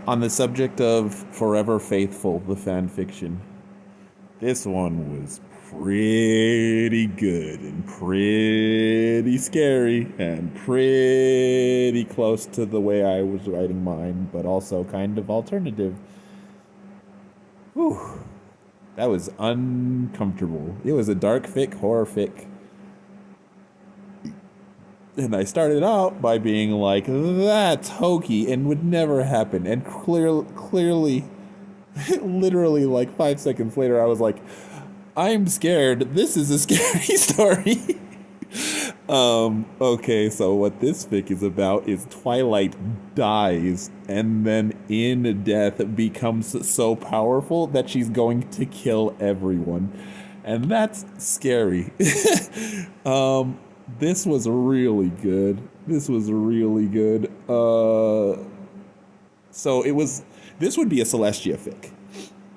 On the subject of Forever Faithful, the fan fiction, this one was pretty good and pretty scary and pretty close to the way I was writing mine, but also kind of alternative. Whew. That was uncomfortable. It was a dark fic, horror fic. And I started out by being like, that's hokey and would never happen. And clearly, literally like 5 seconds later, I was like, I'm scared. This is a scary story. Okay, so what this fic is about is Twilight dies and then in death becomes so powerful that she's going to kill everyone. And that's scary. This was really good. This was really good. So it was. This would be a Celestia fic,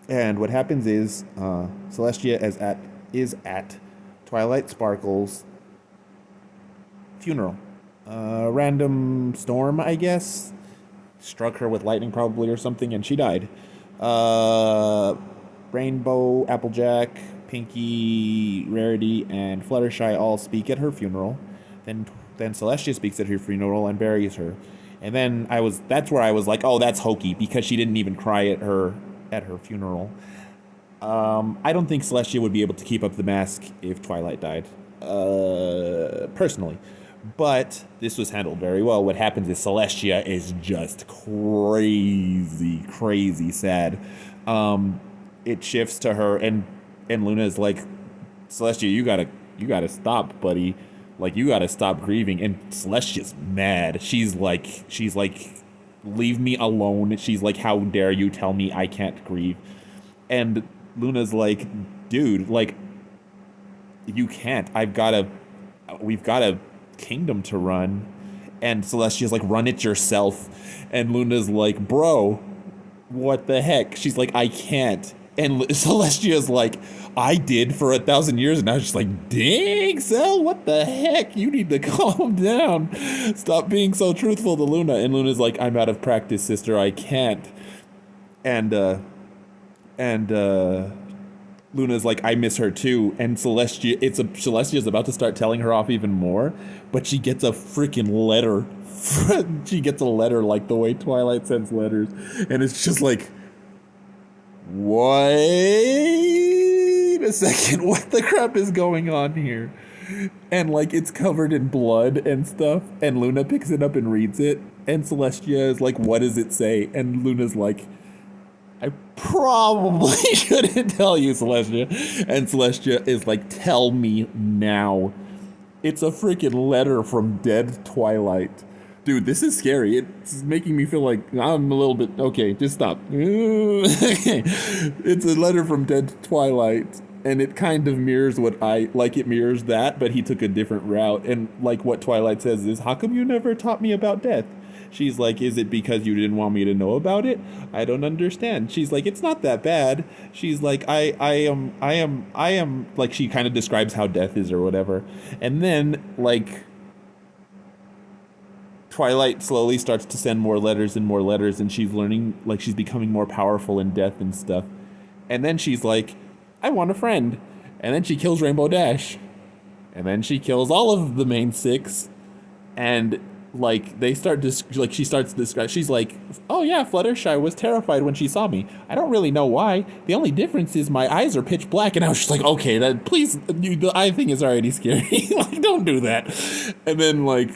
and what happens is Celestia is at Twilight Sparkle's funeral. Random storm, I guess, struck her with lightning probably or something, and she died. Rainbow, Applejack, Pinky, Rarity, and Fluttershy all speak at her funeral. Then Celestia speaks at her funeral and buries her. And then that's where I was like, oh, that's hokey because she didn't even cry at her funeral. I don't think Celestia would be able to keep up the mask if Twilight died, personally. But this was handled very well. What happens is Celestia is just crazy sad. It shifts to her, and Luna is like, Celestia, you gotta stop, buddy. Like, you gotta stop grieving. And Celestia's mad. She's like, leave me alone. She's like, how dare you tell me I can't grieve? And Luna's like, dude, like, you can't. We've got a kingdom to run. And Celestia's like, run it yourself. And Luna's like, bro, what the heck? She's like, I can't. And Celestia's like, I did for 1,000 years. And I was just like, dang, Cel, what the heck? You need to calm down. Stop being so truthful to Luna. And Luna's like, I'm out of practice, sister. I can't. And Luna's like, I miss her too. And Celestia's about to start telling her off even more. But she gets a freaking letter. She gets a letter like the way Twilight sends letters. And it's just like, wait a second, what the crap is going on here? And like, it's covered in blood and stuff, and Luna picks it up and reads it, and Celestia is like, what does it say? And Luna's like, I probably shouldn't tell you, Celestia. And Celestia is like, tell me now. It's a freaking letter from dead Twilight. Dude, this is scary. It's making me feel like I'm a little bit... Okay, just stop. It's a letter from dead Twilight, and it kind of mirrors it mirrors that, but he took a different route. And like what Twilight says is, how come you never taught me about death? She's like, is it because you didn't want me to know about it? I don't understand. She's like, it's not that bad. She's like, I am, like, she kind of describes how death is or whatever. And then, like, Twilight slowly starts to send more letters, and she's learning, like, she's becoming more powerful in death and stuff. And then she's like, I want a friend. And then she kills Rainbow Dash. And then she kills all of the main six. And, like, she starts to describe, she's like, oh yeah, Fluttershy was terrified when she saw me. I don't really know why. The only difference is my eyes are pitch black. And I was just like, okay, the eye thing is already scary. Like, don't do that. And then, like,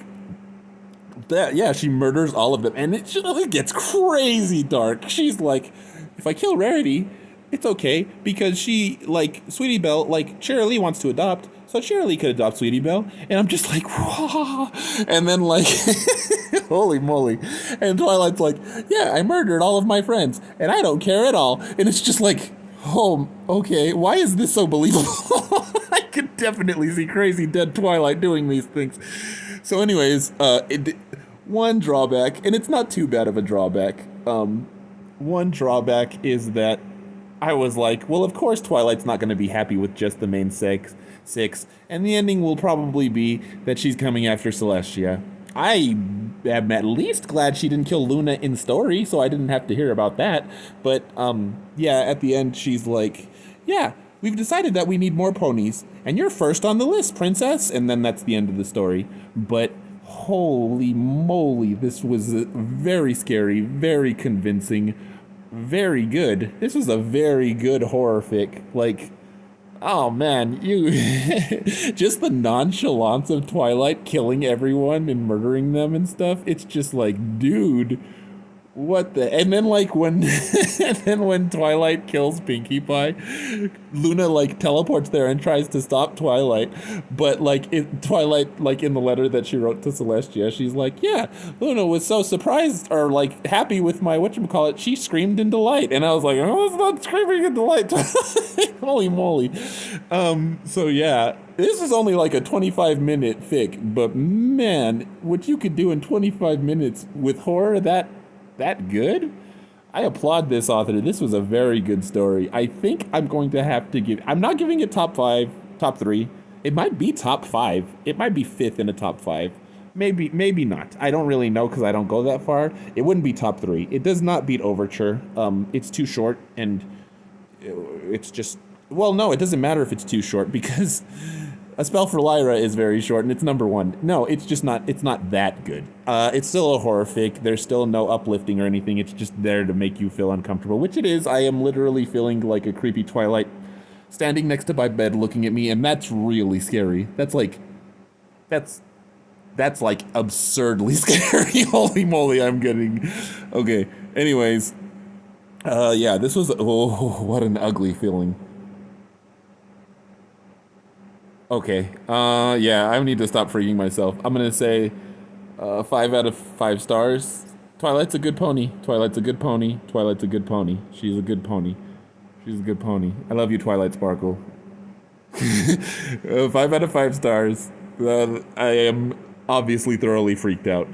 she murders all of them, and it gets crazy dark. She's like, if I kill Rarity, it's okay, because she, like, Sweetie Belle, like, Cheryl wants to adopt, so Cheryl could adopt Sweetie Belle, and I'm just like, whoa. And then, like, holy moly. And Twilight's like, yeah, I murdered all of my friends, and I don't care at all. And it's just like, oh, okay, why is this so believable? I could definitely see crazy dead Twilight doing these things. So anyways, one drawback, and it's not too bad of a drawback, one drawback is that I was like, well, of course Twilight's not going to be happy with just the main six, and the ending will probably be that she's coming after Celestia. I am at least glad she didn't kill Luna in story, so I didn't have to hear about that. But yeah, at the end she's like, "Yeah, we've decided that we need more ponies, and you're first on the list, princess." And then that's the end of the story. But holy moly, this was very scary, very convincing, very good. This was a very good horror fic. Like, oh man, you just the nonchalance of Twilight killing everyone and murdering them and stuff. It's just like, dude, what the? And then like when, and then when Twilight kills Pinkie Pie, Luna like teleports there and tries to stop Twilight, but Twilight, like in the letter that she wrote to Celestia, she's like, yeah, Luna was so surprised or like happy with my whatchamacallit, she screamed in delight, and I was like, oh, it's not screaming in delight. Holy moly. So yeah, this is only like a 25-minute fic, but man, what you could do in 25 minutes with horror that good? I applaud this author. This was a very good story. I think I'm going to have to I'm not giving it top 5, top 3. It might be top 5. It might be 5th in a top 5. Maybe not. I don't really know because I don't go that far. It wouldn't be top 3. It does not beat Overture. It's too short, and it's just, well, no, it doesn't matter if it's too short because A Spell for Lyra is very short and it's number 1. No, it's just not, it's not that good. It's still a horror fic. There's still no uplifting or anything. It's just there to make you feel uncomfortable, which it is. I am literally feeling like a creepy Twilight standing next to my bed looking at me, and that's really scary. That's like absurdly scary. Holy moly, I'm getting, okay. Anyways, yeah, this was, oh, what an ugly feeling. Okay, yeah, I need to stop freaking myself. I'm gonna say 5 out of 5 stars. Twilight's a good pony. Twilight's a good pony. Twilight's a good pony. She's a good pony. She's a good pony. I love you, Twilight Sparkle. 5 out of 5 stars. I am obviously thoroughly freaked out.